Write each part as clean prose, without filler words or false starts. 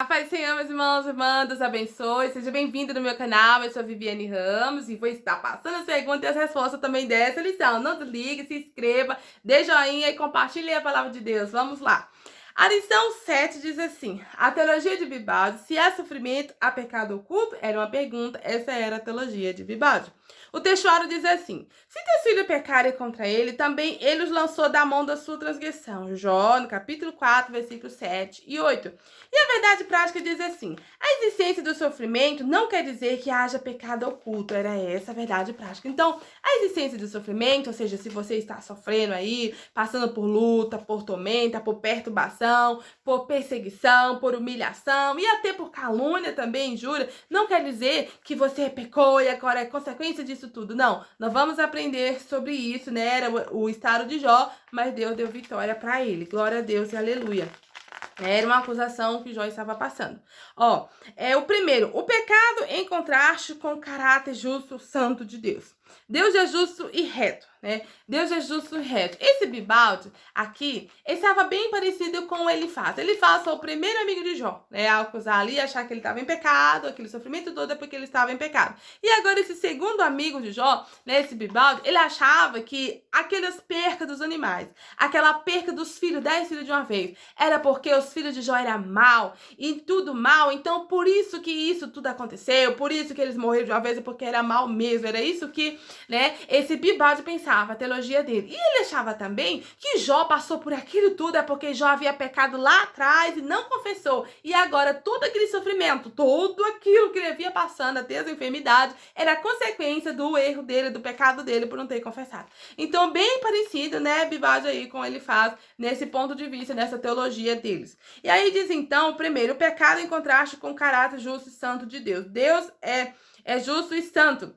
A paz do Senhor, meus irmãos e irmãs, Deus abençoe. Seja bem-vindo no meu canal. Eu sou a Viviane Ramos e vou estar passando as perguntas e as respostas também dessa lição. Não desligue, se inscreva, dê joinha e compartilhe a palavra de Deus. Vamos lá. A lição 7 diz assim: a teologia de Vivaldi, se há sofrimento, há pecado oculto? Era uma pergunta, essa era a teologia de Vivaldi. O textuário diz assim: se teus filhos pecarem contra ele, também ele os lançou da mão da sua transgressão. Jó, no capítulo 4, versículos 7 e 8. E a verdade prática diz assim: a existência do sofrimento não quer dizer que haja pecado oculto. Era essa a verdade prática. Então, a existência do sofrimento, ou seja, se você está sofrendo aí, passando por luta, por tormenta, por perturbação, por perseguição, por humilhação e até por calúnia também, injúria, não quer dizer que você pecou e agora é consequência disso tudo. Não, nós vamos aprender sobre isso, né? Era o estado de Jó, mas Deus deu vitória para ele. Glória a Deus e aleluia. Era uma acusação que Jó estava passando. O primeiro, o pecado em contraste com o caráter justo, santo de Deus. Deus é justo e reto, né? Deus é justo e reto. Esse Vivaldi aqui, ele estava bem parecido com o Elifaz. Elifaz foi o primeiro amigo de Jó, né? A acusar ali, achar que ele estava em pecado, aquele sofrimento todo é porque ele estava em pecado. E agora esse segundo amigo de Jó, né? Esse Vivaldi, ele achava que aquelas percas dos animais, aquela perca dos filhos, 10 filhos de uma vez, era porque os filhos de Jó eram mal, e tudo mal, então por isso que isso tudo aconteceu, por isso que eles morreram de uma vez, porque era mal mesmo, era isso que, né, esse Vivaldi pensava, a teologia dele. E ele achava também que Jó passou por aquilo tudo é porque Jó havia pecado lá atrás e não confessou, e agora todo aquele sofrimento, tudo aquilo que ele havia passando, até as enfermidades, era consequência do erro dele, do pecado dele por não ter confessado. Então, bem parecido, né, Vivaldi aí com ele faz nesse ponto de vista, nessa teologia deles. E aí diz então, primeiro, o pecado em contraste com o caráter justo e santo de Deus. Deus é justo e santo,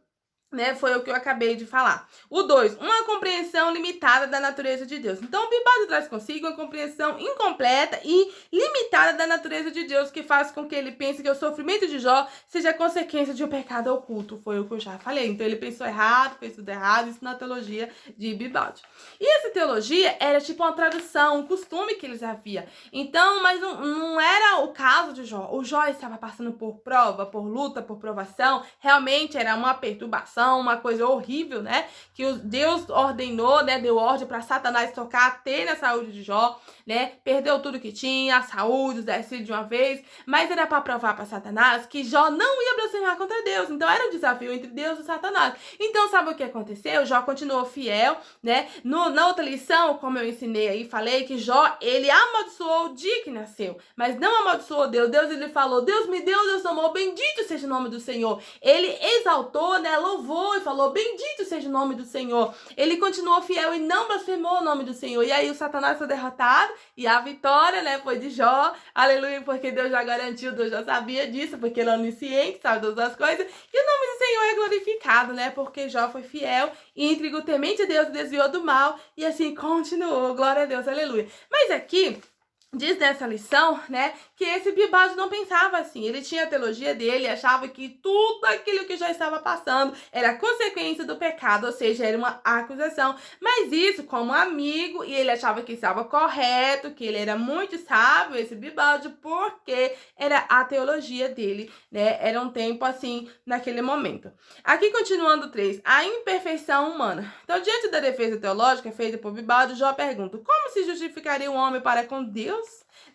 né? Foi o que eu acabei de falar. O 2, uma compreensão limitada da natureza de Deus. Então, o Vivaldi traz consigo uma compreensão incompleta e limitada da natureza de Deus, que faz com que ele pense que o sofrimento de Jó seja consequência de um pecado oculto. Foi o que eu já falei. Então, ele pensou errado, fez tudo errado, isso na teologia de Vivaldi. E essa teologia era tipo uma tradução, um costume que eles haviam. Então, mas não era o caso de Jó. O Jó estava passando por prova, por luta, por provação. Realmente era uma perturbação, uma coisa horrível, né? Que Deus ordenou, né? Deu ordem para Satanás tocar até na saúde de Jó, né? Perdeu tudo que tinha, a saúde, os 10 filhos de uma vez, mas era para provar para Satanás que Jó não ia blasfemar contra Deus. Então era um desafio entre Deus e Satanás. Então sabe o que aconteceu? Jó continuou fiel, né? Na outra lição, como eu ensinei aí, falei que Jó, ele amaldiçoou o dia que nasceu, mas não amaldiçoou Deus. Deus, ele falou, Deus me deu, Deus tomou, bendito seja o nome do Senhor. Ele exaltou, né? Louvou e falou, bendito seja o nome do Senhor. Ele continuou fiel e não blasfemou o nome do Senhor. E aí o Satanás foi derrotado e a vitória, né, foi de Jó. Aleluia, porque Deus já garantiu, Deus já sabia disso, porque ele é onisciente, sabe todas as coisas. E o nome do Senhor é glorificado, né, porque Jó foi fiel e íntegro, temente a Deus, desviou do mal e assim continuou. Glória a Deus, aleluia. Mas aqui diz nessa lição, né, que esse Vivaldi não pensava assim. Ele tinha a teologia dele, achava que tudo aquilo que já estava passando era consequência do pecado, ou seja, era uma acusação. Mas isso como amigo, e ele achava que estava correto, que ele era muito sábio, esse Vivaldi, porque era a teologia dele, né? Era um tempo assim, naquele momento. Aqui continuando 3, a imperfeição humana. Então, diante da defesa teológica feita por Vivaldi, Jó pergunta, como se justificaria um homem para com Deus?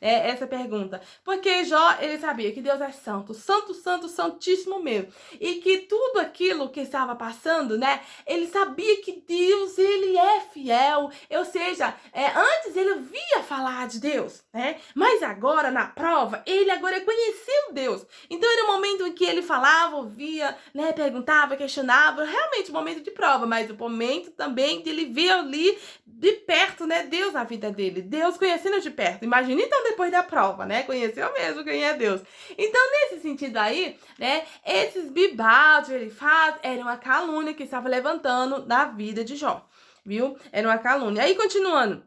Essa pergunta. Porque Jó, ele sabia que Deus é santo, santo, santo, santíssimo mesmo. E que tudo aquilo que estava passando, né? Ele sabia que Deus, ele é fiel. Ou seja, antes ele via falar de Deus, né? Mas agora, na prova, ele agora conheceu Deus. Então era um momento em que ele falava, ouvia, né? Perguntava, questionava. Realmente um momento de prova, mas o momento também de ele ver ali de perto, né? Deus na vida dele. Deus conhecendo de perto. Imagina então depois da prova, né? Conheceu mesmo quem é Deus. Então, nesse sentido aí, né? Esses Vivaldi, ele faz, era uma calúnia que estava levantando na vida de Jó, viu? Era uma calúnia. Aí, continuando.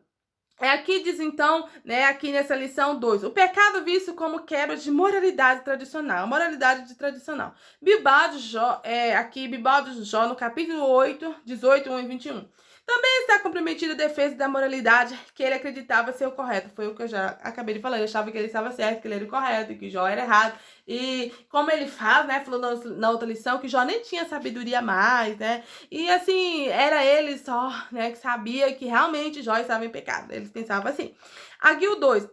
Aqui diz então, né, aqui nessa lição 2, o pecado visto como quebra de moralidade tradicional, moralidade tradicional. Vivaldi Jó, Vivaldi Jó, no capítulo 8, 18, 1 e 21. Também está comprometida a defesa da moralidade que ele acreditava ser o correto. Foi o que eu já acabei de falar. Ele achava que ele estava certo, que ele era o correto, que Jó era errado. E como ele faz, né, falou na outra lição, que Jó nem tinha sabedoria mais, né? E assim, era ele só, né, que sabia que realmente Jó estava em pecado. Eles pensavam assim. Aqui o 2,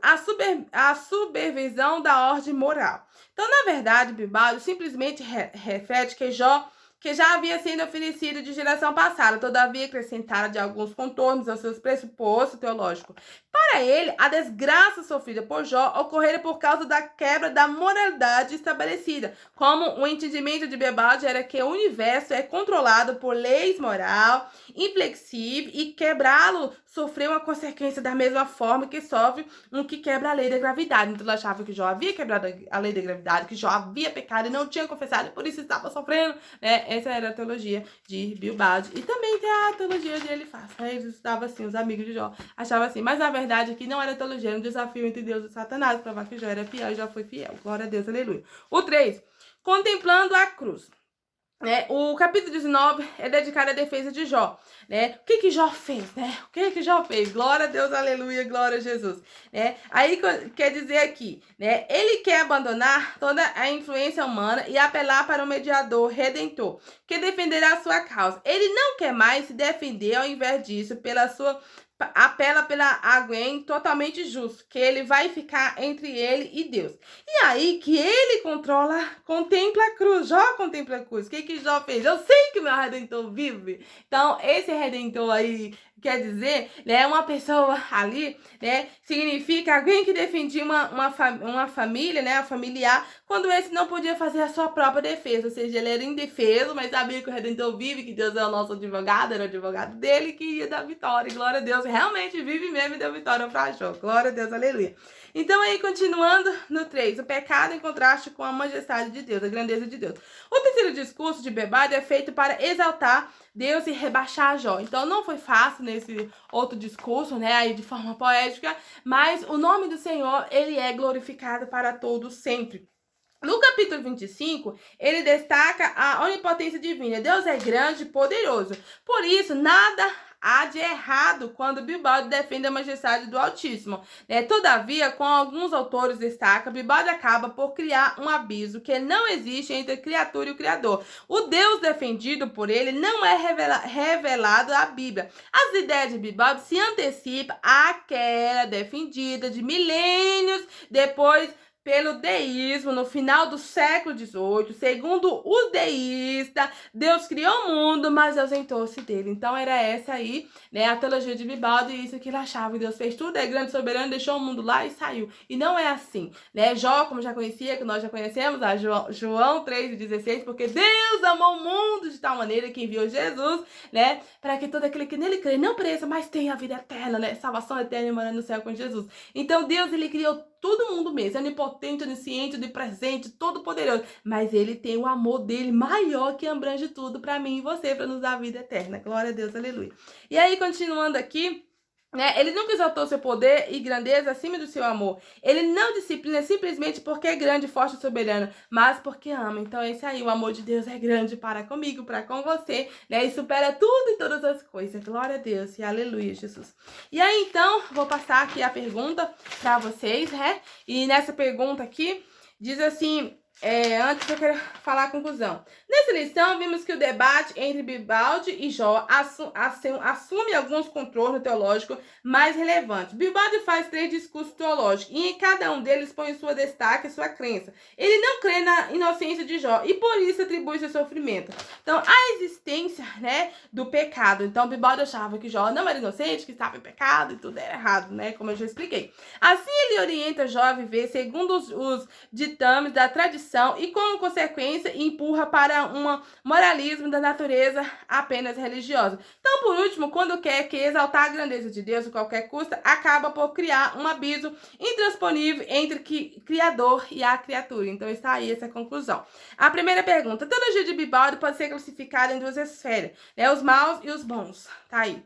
a supervisão da ordem moral. Então, na verdade, Bibaldo simplesmente refere que já havia sido oferecido de geração passada, todavia acrescentara de alguns contornos aos seus pressupostos teológicos. Para ele, a desgraça sofrida por Jó ocorrera por causa da quebra da moralidade estabelecida, como o entendimento de Bibaldi era que o universo é controlado por leis moral, inflexível, e quebrá-lo sofreu uma consequência da mesma forma que sofre um que quebra a lei da gravidade. Então, ele achava que Jó havia quebrado a lei da gravidade, que Jó havia pecado e não tinha confessado, e por isso estava sofrendo, né? Essa era a teologia de Bilbao. E também tem a teologia de Elifaz, né? Eles estavam assim, os amigos de Jó achavam assim. Mas a verdade é que não era teologia, era um desafio entre Deus e Satanás, provar que Jó era fiel e Jó foi fiel. Glória a Deus, aleluia. O 3, contemplando a cruz. O capítulo 19 é dedicado à defesa de Jó, né? O que Jó fez, né? O que Jó fez? Glória a Deus, aleluia, glória a Jesus, né? Aí quer dizer aqui, né? Ele quer abandonar toda a influência humana e apelar para o mediador redentor, que defenderá a sua causa. Ele não quer mais se defender, ao invés disso, apela pela alguém totalmente justo, que ele vai ficar entre ele e Deus. E aí que ele contempla a cruz. Jó contempla a cruz. O que Jó fez? Eu sei que meu Redentor vive. Então, esse Redentor aí quer dizer, né, uma pessoa ali, né, significa alguém que defendia uma família, né, familiar, quando esse não podia fazer a sua própria defesa, ou seja, ele era indefeso, mas sabia que o Redentor vive, que Deus é o nosso advogado, era o advogado dele que ia dar vitória, glória a Deus, realmente vive mesmo e deu vitória para Jó, glória a Deus, aleluia. Então aí, continuando no 3, o pecado em contraste com a majestade de Deus, a grandeza de Deus. O terceiro discurso de Bebade é feito para exaltar Deus e rebaixar Jó. Então não foi fácil nesse outro discurso, né, aí de forma poética, mas o nome do Senhor, ele é glorificado para todos sempre. No capítulo 25, ele destaca a onipotência divina. Deus é grande e poderoso. Por isso, nada há de errado quando Bilbao defende a majestade do Altíssimo. Todavia, como alguns autores destacam, Bilbao acaba por criar um abismo que não existe entre a criatura e o Criador. O Deus defendido por ele não é revelado à Bíblia. As ideias de Bilbao se antecipam àquela defendida de milênios depois pelo deísmo no final do século XVIII. Segundo os deístas, Deus criou o mundo, mas ausentou-se dele. Então era essa aí, né, a teologia de Bibaldo, e isso que ele achava. Deus fez tudo, é grande, soberano, deixou o mundo lá e saiu. E não é assim, né? Jó, como já conhecia, que nós já conhecemos, a João 3,16, porque Deus amou o mundo de tal maneira que enviou Jesus, né, para que todo aquele que nele crê não pereça, mas tenha a vida eterna, né? Salvação eterna e morar no céu com Jesus. Então Deus, ele criou todo mundo mesmo, é onipotente, onisciente, onipresente, todo poderoso, mas ele tem o amor dele maior que abrange tudo para mim e você, para nos dar a vida eterna. Glória a Deus, aleluia. E aí, continuando aqui, né, ele nunca exaltou seu poder e grandeza acima do seu amor. Ele não disciplina simplesmente porque é grande, forte e soberano, mas porque ama. Então é isso aí, o amor de Deus é grande para comigo, para com você, né? E supera tudo e todas as coisas. Glória a Deus e aleluia, Jesus. E aí, então, vou passar aqui a pergunta para vocês, né? E nessa pergunta aqui, diz assim... antes eu quero falar a conclusão. Nessa lição, vimos que o debate entre Bibaldi e Jó assume alguns contornos teológicos mais relevantes. Bibaldi faz 3 discursos teológicos e em cada um deles põe sua destaque e sua crença. Ele não crê na inocência de Jó e por isso atribui seu sofrimento. Então, a existência, né, do pecado. Então, Bibaldi achava que Jó não era inocente, que estava em pecado e tudo era errado, né, como eu já expliquei. Assim, ele orienta Jó a viver segundo os ditames da tradição e, como consequência, empurra para um moralismo da natureza apenas religiosa. Então, por último, quando quer que exaltar a grandeza de Deus a qualquer custo, acaba por criar um abismo intransponível entre o Criador e a criatura. Então, está aí essa conclusão. A primeira pergunta. A teologia de Bibaldi pode ser classificada em 2 esferas, né? Os maus e os bons. Tá aí.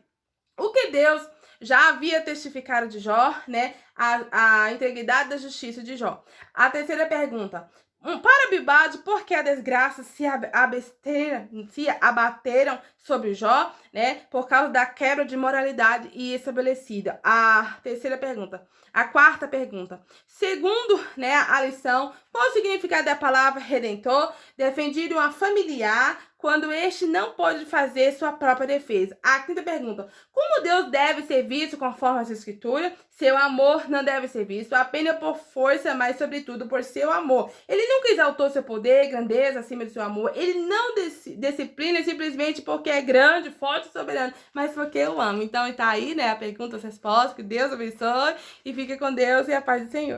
O que Deus já havia testificado de Jó, né? A integridade da justiça de Jó. A terceira pergunta. Para Bildade, porque a desgraça se abateram sobre Jó, né? Por causa da quebra de moralidade e estabelecida. A terceira pergunta. A quarta pergunta. Segundo, né, a lição, qual o significado da palavra redentor? Defendido a familiar quando este não pode fazer sua própria defesa. A quinta pergunta. Como Deus deve ser visto conforme as escrituras? Seu amor não deve ser visto apenas por força, mas sobretudo por seu amor. Ele nunca exaltou seu poder, grandeza acima do seu amor. Ele não disciplina simplesmente porque é grande, forte e soberano, mas porque eu amo. Então tá aí, né, a pergunta, as respostas. Que Deus abençoe e fique com Deus e a paz do Senhor.